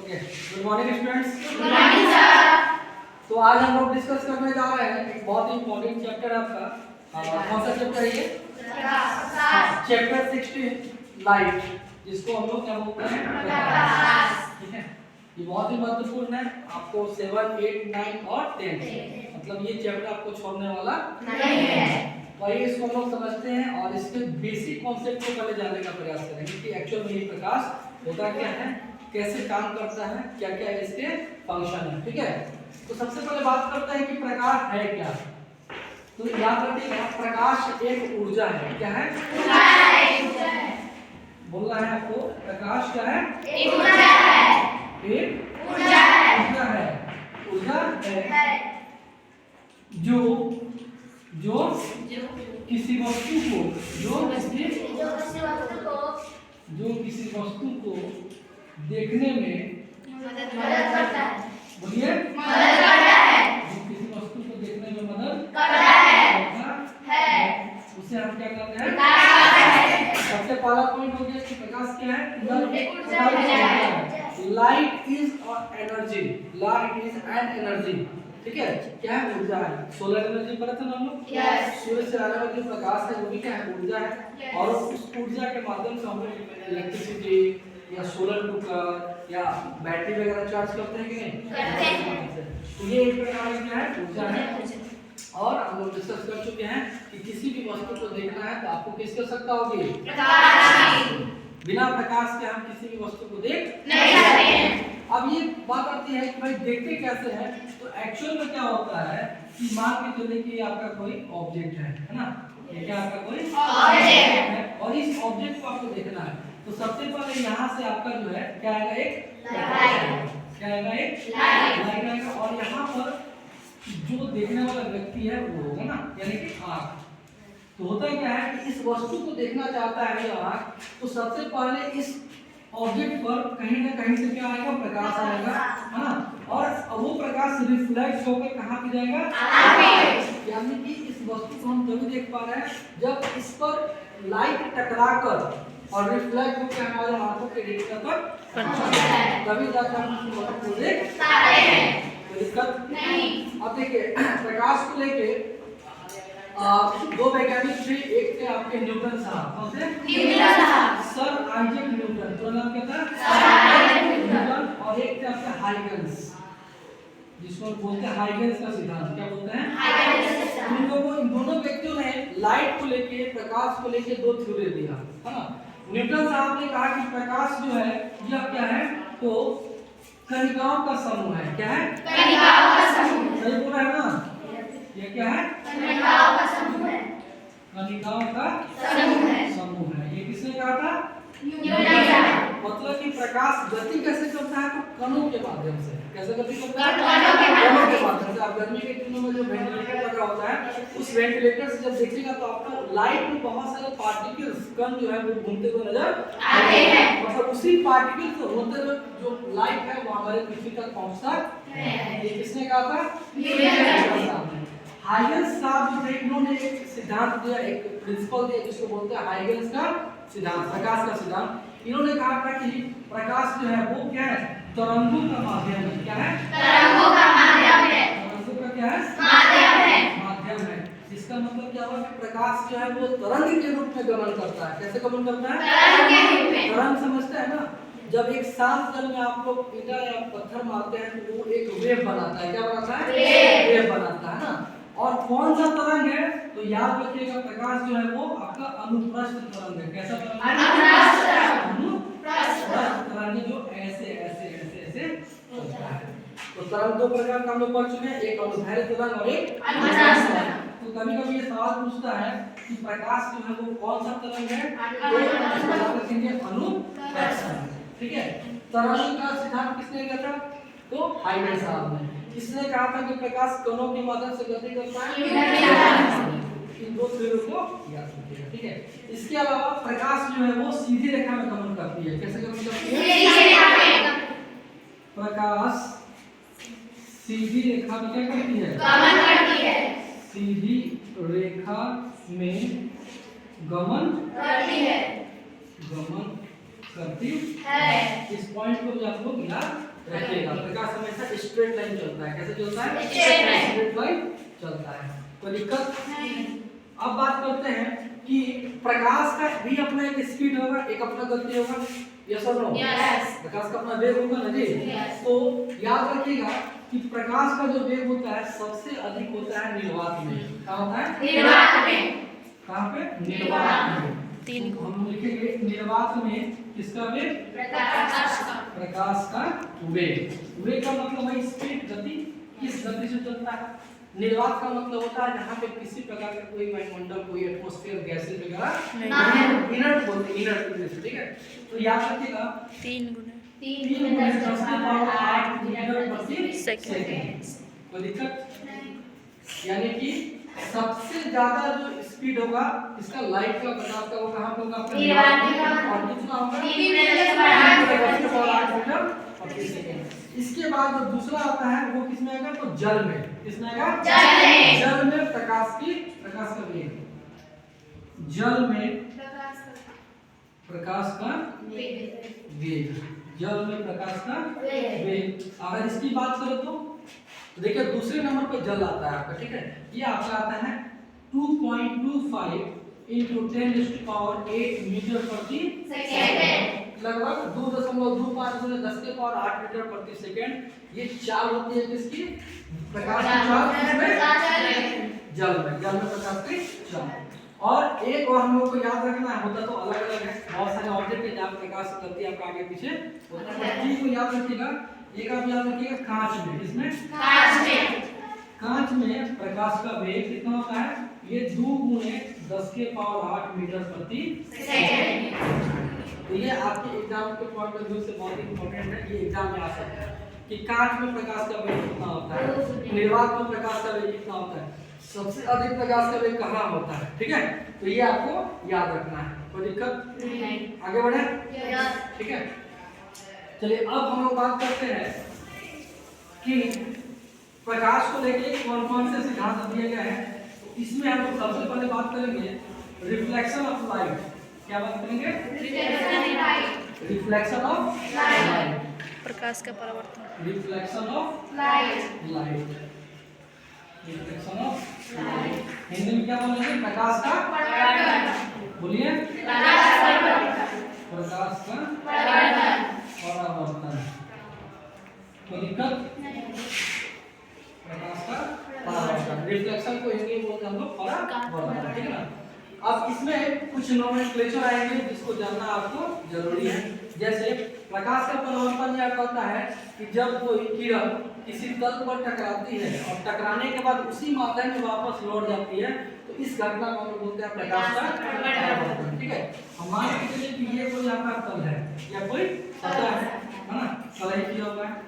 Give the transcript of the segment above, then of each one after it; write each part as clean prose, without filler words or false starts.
Okay, good morning students. Good morning sir. तो आज हम लोग डिस्कस करने जा रहे हैं एक बहुत ही इंपॉर्टेंट चैप्टर है आपका। कौन सा चैप्टर है ये? चैप्टर 16 लाइट, जिसको हम लोग क्या बोलते हैं? प्रकाश। ठीक है, ये बहुत ही महत्वपूर्ण है। आपको 7, 8, 9 और 10 मतलब ये चैप्टर आपको छोड़ने वाला नहीं है। वही इसको हम लोग समझते हैं और इसके बेसिक कॉन्सेप्ट को पहले जानने का प्रयास करेंगे कि एक्चुअल में ये प्रकाश होता क्या है, कैसे काम करता है, क्या क्या इसके फंक्शन है। ठीक है, तो सबसे पहले बात करते हैं कि प्रकाश है क्या। तो याद रखिएगा, प्रकाश एक ऊर्जा है। क्या है? ऊर्जा है। बोलना है आपको, प्रकाश क्या है? एक ऊर्जा है। एक ऊर्जा है। ऊर्जा है। ऊर्जा है जो किसी वस्तु को किसी वस्तु को देखने में मदद करता है। बोलिए, मदद करता है। जो किसी वस्तु को देखने में मदद करता है। उसे हम क्या कहते हैं? प्रकाश है। सबसे पहला पॉइंट हो गया कि प्रकाश क्या है? ऊर्जा है। Light is energy. Light is an energy. ठीक है, क्या है? ऊर्जा है। सोलर एनर्जी पढ़ा था ना हम लोग? यस। सूर्य से आने वाला जो प्रकाश है वो भी क्या है? ऊर्जा है। और उस ऊर्जा के माध्यम से हम लोग इलेक्ट्रिसिटी या सोलर कुकर या बैटरी वगैरह चार्ज करते हैं कि नहीं? करते हैं। तो ये एक प्रकार की क्या है? ऊर्जा है। और हम लोग डिस्कस कर चुके हैं कि किसी भी वस्तु को देखना है तो आपको किसकी आवश्यकता होगी? प्रकाश। बिना प्रकाश के हम किसी भी वस्तु को देख नहीं सकते हैं। अब ये बात आती है कि भाई देखते कैसे हैं। तो एक्चुअल में क्या होता है कि मान के चलिए कि आपका कोई ऑब्जेक्ट है ना? ये क्या आपका कोई ऑब्जेक्ट है और इस ऑब्जेक्ट को आपको देखना है। तो सबसे पहले यहाँ से आपका जो है क्या आएगा? एक लाइट। क्या आएगा? एक लाइट आएगा। और यहाँ पर जो देखने वाला व्यक्ति है वो होगा ना, यानी कि आँख। तो होता क्या है कि इस वस्तु को देखना चाहता है ये आँख, तो सबसे पहले इस ऑब्जेक्ट पर कहीं ना कहीं से क्या आएगा? प्रकाश आएगा, है ना? और वो प्रकाश रिफ्लेक्ट होकर कहाँ पे जाएगा? यानी कि इस वस्तु को हम तभी देख पा रहे हैं जब इस पर लाइट टकराकर और रिफ्लेक्ट होकर हमारे आंखों के रेटिना पर तभी जाकर हम उस वस्तु को देख पाते हैं। कोई दिक्कत नहीं। अब देखिए, प्रकाश को लेके दो वैज्ञानिक थे। एक थे आपके न्यूटन साहब। कौन थे? न्यूटन साहब। Sir Isaac Newton. तो नाम क्या था? Sir Isaac Newton. और एक थे आपके हाइगन्स, जिसको बोलते हैं हाइगन्स का सिद्धांत। क्या बोलते हैं? हाइगन्स का सिद्धांत। इन दोनों व्यक्तियों ने लाइट को लेके, प्रकाश को लेके दो थ्योरी दिया, है ना? न्यूटन साहब ने कहा कि प्रकाश जो है यह क्या है? तो कणिकाओं का समूह है। क्या है? कणिकाओं का समूह। सही बोला है ना? ये क्या है? कणिकाओं का समूह है। कणिकाओं का समूह है। ये किसने कहा था? न्यूटन साहब। मतलब कि प्रकाश गति कैसे करता है? तो कणों के माध्यम से। कैसे गति करता है? कणों के माध्यम से। आप गर्मी के दिनों में जो वेंटिलेटर लगा होता है, उस वेंटिलेटर से जब देखिएगा तो आपको लाइट में बहुत सारे पार्टिकल्स, कण जो है वो घूमते हुए नजर आते हैं। मतलब उसी पार्टिकल्स होते हुए जो लाइट है वो हमारे पृथ्वी तक पहुंचता है। ये किसने कहा था? न्यूटन साहब ने। हाइगन्स साहब जो थे, इन्होंने एक सिद्धांत दिया, एक प्रिंसिपल दिया, जिसको बोलते हैं हाइगन्स का सिद्धांत, प्रकाश का सिद्धांत। इन्होंने कहा था कि प्रकाश जो है वो क्या है? तरंगों का माध्यम है। क्या है? तरंगों का माध्यम है। तरंगों का क्या है? माध्यम है। इसका मतलब क्या हुआ कि प्रकाश जो है वो तरंग के रूप में गमन करता है। कैसे गमन करता है? तरंग के रूप में। तरंग समझते हैं ना? जब एक शांत जल में आप लोग ईंटा या पत्थर मारते हैं तो वो एक वेव बनाता है। क्या बनाता है? वेव बनाता है ना? और कौन सा तरंग है? तो याद रखिएगा, प्रकाश जो है वो आपका अनुप्रस्थ तरंग है। कैसा तरंग है? अनुप्रस्थ तरंग, जो ऐसे ऐसे ऐसे ऐसे चलता है। तो तरंग दो प्रकार का हम लोग पढ़ चुके हैं, एक अनुदैर्ध्य तरंग और एक अनुप्रस्थ तरंग। तो कभी-कभी ये सवाल पूछता है कि प्रकाश जो है वो कौन सा तरंग है? अनुप्रस्थ तरंग। ठीक है, तरंग का सिद्धांत किसने दिया था? तो हाइगन्स साहब ने। किसने कहा था कि प्रकाश कणों की मदद से गति करता है? इन दो थ्योरी को याद रखिएगा। ठीक है, इसके अलावा प्रकाश जो है वो सीधी रेखा में गमन करती है। कैसे गमन करती है? प्रकाश सीधी रेखा में क्या करती है? गमन करती है। सीधी रेखा में गमन करती है। करती है। इस पॉइंट को भी आप लोग याद रखेगा। प्रकाश हमेशा स्ट्रेट लाइन चलता है। कैसे चलता है? स्ट्रेट लाइन चलता है। कोई दिक्कत नहीं। अब बात करते हैं कि प्रकाश का भी अपना एक स्पीड होगा, एक अपना गति होगा। यस और नो? यस। प्रकाश का अपना वेग होगा ना जी। Yes. तो याद रखिएगा कि प्रकाश का जो वेग होता है सबसे अधिक होता है निर्वात में। कहाँ होता है? निर्वात में। कहाँ पे? निर्वात में। तीन तो हम लिखेंगे निर्वात में किसका वेग? प्रकाश का। प्रकाश का वेग। वेग का मतलब है स्पीड, गति। किस गति से चलता है? निर्वात का मतलब होता है जहाँ पे किसी प्रकार का कोई वायुमंडल, कोई एटमॉस्फेयर, गैसेज वगैरह नहीं। इनर्ट बोलते हैं, इनर्ट इंग्लिश में, ठीक है। तो याद रखिएगा 3 गुना 3 गुणे 10 की पावर 8 मीटर प्रति सेकंड। सेकंड। कोई दिक्कत? यानी कि सबसे ज्यादा जो स्पीड होगा इसका लाइट का, प्रकाश का, वो कहाँ पे होगा? अपने निर्वात में। और कितना होगा? 3 गुणे 10 की पावर 8 10 की पावर 8 मीटर प्रति सेकंड। इसके बाद जो दूसरा आता है वो किसमें आएगा? तो जल में। किसमें आएगा? जल में। जल में प्रकाश का वेग। जल में प्रकाश का वेग। जल में प्रकाश का वेग। अगर इसकी बात करें तो देखिए दूसरे नंबर पे जल आता है आपका, ठीक है। ये आपका आता है 2.25 into 10⁸ मीटर प्रति सेकंड। लगभग 2.25 गुणे 10 के पावर 8 मीटर प्रति सेकंड। ये चाल होती है किसकी? प्रकाश की चाल। किसमें? जल में। जल में प्रकाश की चाल। और एक और हम लोग को याद रखना है, होता तो अलग अलग है, बहुत सारे ऑब्जेक्ट है जहाँ प्रकाश करती है आपका आगे पीछे होता है। चीज को याद रखिएगा। एक आप याद रखिएगा कांच में। किसमें? कांच में। कांच में प्रकाश का वेग कितना होता है? ये 2 गुणे 10 के पावर 8 मीटर प्रति सेकंड। तो ये आपके एग्जाम के पॉइंट ऑफ व्यू से बहुत इंपॉर्टेंट है। ये एग्जाम में आ सकता है कि कांच में प्रकाश का वेग कितना होता है, निर्वात में प्रकाश का वेग कितना होता है, सबसे अधिक प्रकाश का वेग कहाँ होता है, ठीक है। तो ये आपको याद रखना है। कोई दिक्कत नहीं। आगे बढ़े? यस। ठीक है। चलिए अब हम लोग बात करते हैं कि प्रकाश को लेके कौन कौन से सिद्धांत दिए गए हैं। तो इसमें हम लोग सबसे पहले बात करेंगे रिफ्लेक्शन ऑफ लाइट। क्या बात करेंगे? Reflection of light. प्रकाश का परावर्तन। Reflection of light. Light. Reflection of light Hindi में क्या बोलेंगे? प्रकाश का परावर्तन। बोलिए। प्रकाश का परावर्तन। प्रकाश का परावर्तन। परावर्तन। कोई दिक्कत? प्रकाश का परावर्तन। रिफ्लेक्शन को हिंदी में बोलते हैं हम लोग परावर्तन, ठीक है ना। अब इसमें कुछ नोमेनक्लेचर आएंगे जिसको जानना आपको जरूरी है। जैसे प्रकाश का परावर्तन यह कहता है कि जब कोई किरण किसी तल पर टकराती है और टकराने के बाद उसी माध्यम में वापस लौट जाती है, तो इस घटना को हम लोग बोलते हैं प्रकाश का परावर्तन, ठीक है। हम मान के चलिए कि ये कोई आपका तल है या कोई सतह है ना, सतह किया हुआ है।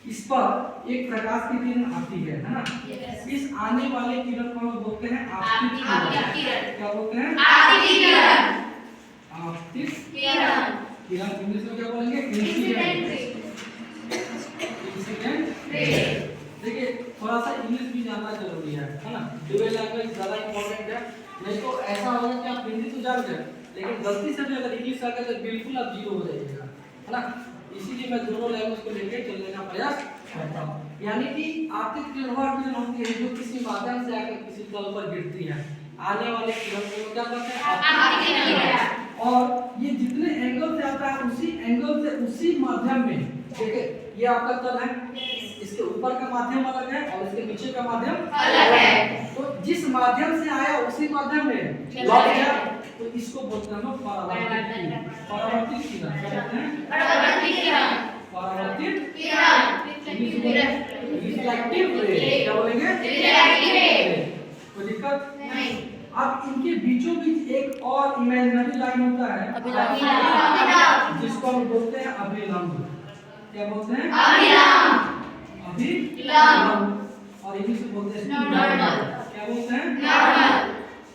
इस पर एक प्रकाश की किरण आती है ना। इस आने वाले किरण को हम बोलते हैं आपतित किरण। क्या बोलते हैं? आपतित किरण। आपतित किरण। किरण इंग्लिश में क्या बोलेंगे? इंसिडेंट। देखिए थोड़ा सा इंग्लिश भी जानना जरूरी है ना। ड्यूअल लैंग्वेज ज्यादा इंपॉर्टेंट है। नहीं तो ऐसा होगा कि आप हिंदी तो जान गए लेकिन गलती से भी अगर इंग्लिश आ गया तो बिल्कुल आप जीरो हो जाइएगा, है ना। इसीलिए मैं दोनों लैंग्वेज को लेकर चलने का प्रयास करता हूँ। यानी कि आपतित किरण वह किरण होती है जो किसी माध्यम से आकर किसी तल पर गिरती है। आने वाले किरण को क्या कहते हैं? आपतित किरण। और ये जितने एंगल से आता है उसी एंगल से उसी माध्यम में, देखिए ये आपका तल है, इसके ऊपर का माध्यम अलग है और इसके नीचे का माध्यम अलग है। तो जिस माध्यम से आया उसी माध्यम में लौट गया, तो इसको बोलते हैं हम परावर्तित किरण। परावर्तित किरण क्या बोलते हैं? परावर्तित किरण। परावर्तित किरण। रिफ्लेक्टिव रे। क्या बोलेंगे? रिफ्लेक्टिव रे। कोई दिक्कत नहीं। अब इनके बीचों बीच एक और इमेजिनरी लाइन होता है अभिलंब। जिसको हम बोलते हैं अभिलंब। क्या बोलते हैं? अभिलंब। अभिलंब। और इंग्लिश में बोलते हैं नॉर्मल। क्या बोलते हैं? नॉर्मल।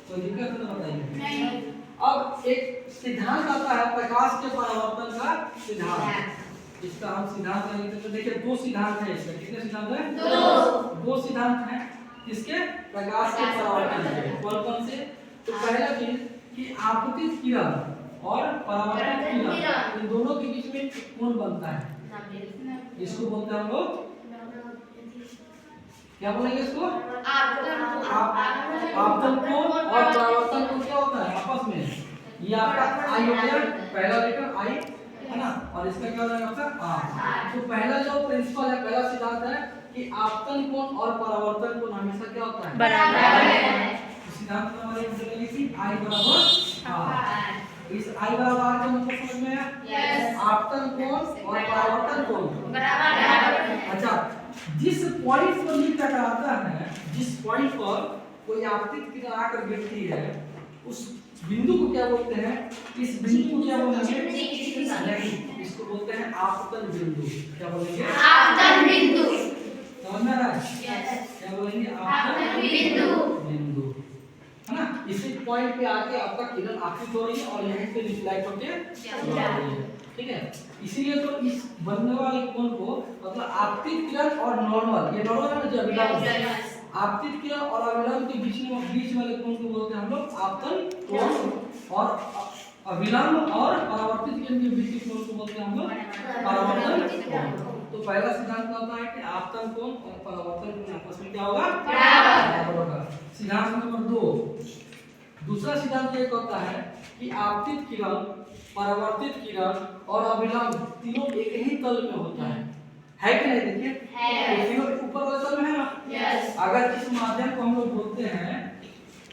कोई दिक्कत है तो बताइए। नहीं। अब एक सिद्धांत आता है प्रकाश के परावर्तन का सिद्धांत। इसका हम सिद्धांत लेंगे तो देखिए दो सिद्धांत है इसका। कितने सिद्धांत है? दो सिद्धांत हैं किसके? प्रकाश के परावर्तन के। कौन कौन से? तो पहला चीज कि आपतित किरण और परावर्तित किरण इन दोनों के बीच में में कोण बनता है, इसको बोलते हैं हम लोग, क्या बोलेंगे इसको? आपतन कोण और परावर्तन कोण क्या होता है आपस में? ये आपका आई हो गया, पहला लेटर आई है ना, और इसका क्या हो जाएगा आपका आर। तो पहला जो प्रिंसिपल है, पहला सिद्धांत है कि आपतन कोण और परावर्तन कोण हमेशा क्या होता है? बराबर। सिद्धांत में हमारे बोलेंगे कि आई बराबर आर। इस आई बराबर आर का मतलब समझ में आया? यस। आपतन कोण और परावर्तन कोण बराबर। अच्छा, जिस पॉइंट पर ये टकराता है, जिस पॉइंट पर कोई आपतित किरण आकर गिरती है, उस बिंदु को क्या बोलते हैं? इस बिंदु को क्या बोलेंगे? नहीं, इसको बोलते हैं आपतन बिंदु। क्या बोलेंगे? आपतन बिंदु। समझ में आ रहा है? यस। क्या बोलेंगे? आपतन बिंदु। बिंदु है ना। इसी पॉइंट पे आके आपका किरण आपतित हो रही है और यहीं से रिफ्लेक्ट होके जा रही है, ठीक है। इसीलिए तो इस बनने वाले कोण को मतलब आपतित किरण और नॉर्मल, ये नॉर्मल है ना, जो अभिलंब, आपतित किरण और अभिलंब के बीच वाले कोण को बोलते हैं हम लोग आपतन कोण, और अभिलंब और परावर्तित किरण के बीच के कोण को बोलते हैं हम लोग परावर्तन कोण। तो पहला सिद्धांत होता है कि आपतन कोण और परावर्तन कोण आपस में क्या होगा? बराबर होगा। सिद्धांत नंबर 2, दूसरा सिद्धांत ये कहता है कि आपतित किरण, परावर्तित किरण और अभिलंब तीनों एक ही तल में होता है कि नहीं? देखिए है। तीनों ऊपर वाले तल में है ना। यस। अगर इस माध्यम को हम लोग बोलते हैं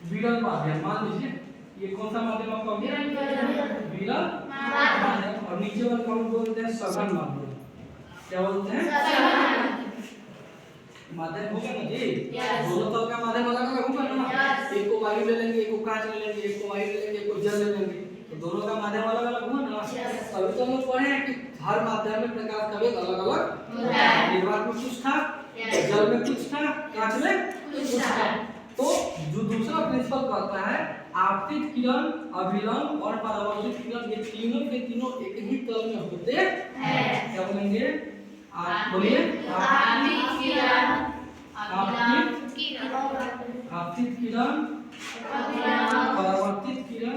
विरल माध्यम, मान लीजिए ये कौन सा माध्यम आपका हो गया? विरल माध्यम। और नीचे वाले को हम बोलते हैं सघन माध्यम। क्या बोलते हैं? माध्यम होगा ना जी। Yes. दोनों तल का माध्यम अलग अलग होगा ना। Yes. एक को वायु ले लेंगे, एक को कांच ले लेंगे, एक को वायु ले लेंगे, एक को जल ले लेंगे, तो दोनों का माध्यम अलग अलग होगा ना। Yes. तभी तो हम लोग पढ़े हैं कि हर माध्यम में प्रकाश का वेग अलग अलग होता है। निर्वात में कुछ था, Yes. जल में कुछ था, कांच में कुछ था। तो जो दूसरा प्रिंसिपल कहता है आपतित किरण, अभिलंब और परावर्तित किरण ये तीनों के तीनों एक ही तल में होते हैं। क्या बोलेंगे? आप बोलिए। आपतित किरण, आपतित किरण, परावर्तित किरण,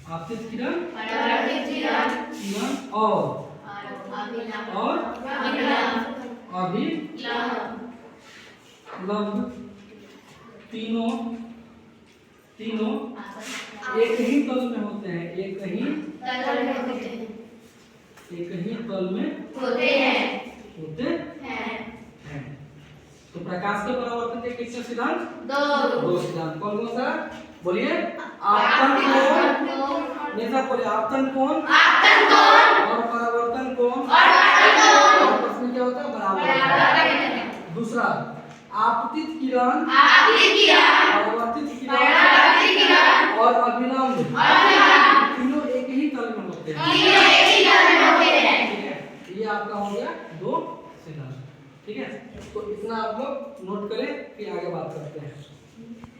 आपतित किरण, किरण और अभिलंब तीनों एक ही तल में होते हैं, एक ही तल में होते हैं। तो प्रकाश के परावर्तन के कितने सिद्धांत? दो सिद्धांत। कौन कौन सा? बोलिए। आपतन कोण, नेता बोलिए। आपतन कोण और परावर्तन कोण आपस में क्या होता है? बराबर। दूसरा आपतित किरण, परावर्तित किरण और अभिलंब तीनों एक ही तल में होते हैं। ठीक है, ये आपका हो गया दो सिद्धांत। ठीक है, तो इतना आप लोग नोट करें, फिर आगे बात करते हैं।